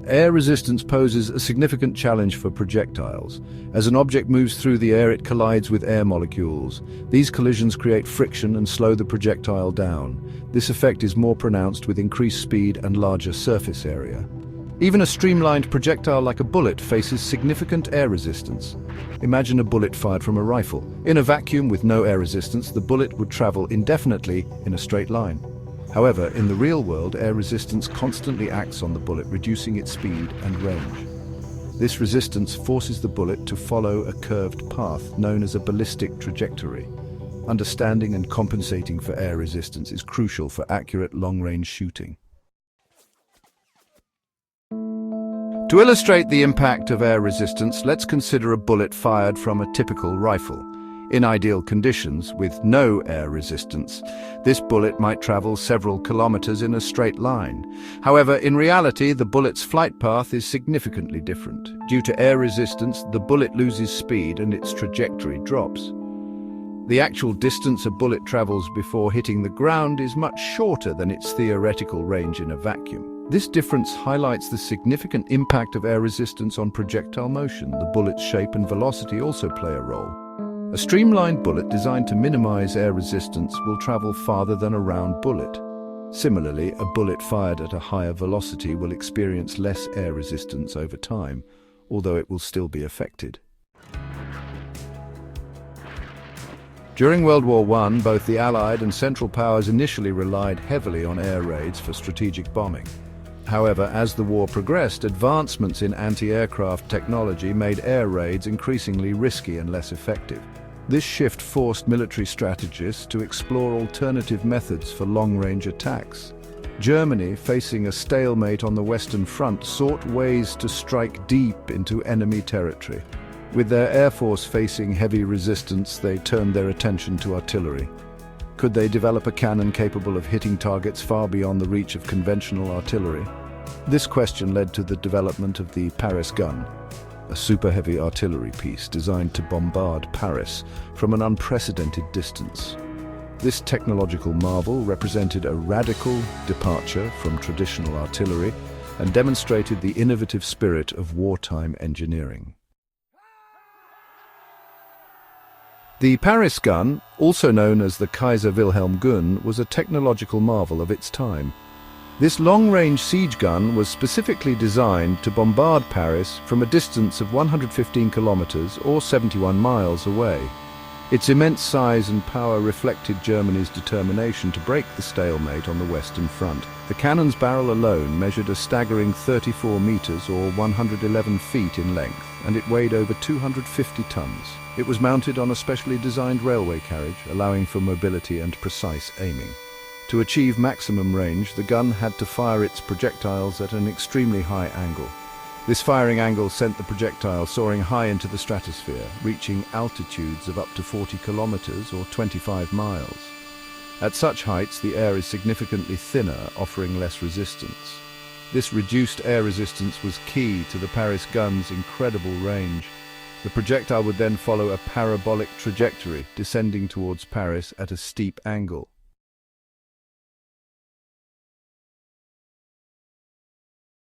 Air resistance poses a significant challenge for projectiles. As an object moves through the air, it collides with air molecules. These collisions create friction and slow the projectile down. This effect is more pronounced with increased speed and larger surface area. Even a streamlined projectile like a bullet faces significant air resistance. Imagine a bullet fired from a rifle. In a vacuum with no air resistance, the bullet would travel indefinitely in a straight line. However, in the real world, air resistance constantly acts on the bullet, reducing its speed and range. This resistance forces the bullet to follow a curved path, known as a ballistic trajectory. Understanding and compensating for air resistance is crucial for accurate long-range shooting. To illustrate the impact of air resistance, let's consider a bullet fired from a typical rifle. In ideal conditions, with no air resistance, this bullet might travel several kilometers in a straight line. However, in reality, the bullet's flight path is significantly different. Due to air resistance, the bullet loses speed and its trajectory drops. The actual distance a bullet travels before hitting the ground is much shorter than its theoretical range in a vacuum. This difference highlights the significant impact of air resistance on projectile motion. The bullet's shape and velocity also play a role. A streamlined bullet designed to minimize air resistance will travel farther than a round bullet. Similarly, a bullet fired at a higher velocity will experience less air resistance over time, although it will still be affected. During World War I, both the Allied and Central Powers initially relied heavily on air raids for strategic bombing. However, as the war progressed, advancements in anti-aircraft technology made air raids increasingly risky and less effective. This shift forced military strategists to explore alternative methods for long-range attacks. Germany, facing a stalemate on the Western Front, sought ways to strike deep into enemy territory. With their air force facing heavy resistance, they turned their attention to artillery. Could they develop a cannon capable of hitting targets far beyond the reach of conventional artillery? This question led to the development of the Paris gun, a super-heavy artillery piece designed to bombard Paris from an unprecedented distance. This technological marvel represented a radical departure from traditional artillery and demonstrated the innovative spirit of wartime engineering. The Paris gun, also known as the Kaiser Wilhelm gun, was a technological marvel of its time. This long-range siege gun was specifically designed to bombard Paris from a distance of 115 kilometers or 71 miles away. Its immense size and power reflected Germany's determination to break the stalemate on the Western Front. The cannon's barrel alone measured a staggering 34 meters or 111 feet in length, and it weighed over 250 tons. It was mounted on a specially designed railway carriage, allowing for mobility and precise aiming. To achieve maximum range, the gun had to fire its projectiles at an extremely high angle. This firing angle sent the projectile soaring high into the stratosphere, reaching altitudes of up to 40 kilometers or 25 miles. At such heights, the air is significantly thinner, offering less resistance. This reduced air resistance was key to the Paris gun's incredible range. The projectile would then follow a parabolic trajectory, descending towards Paris at a steep angle.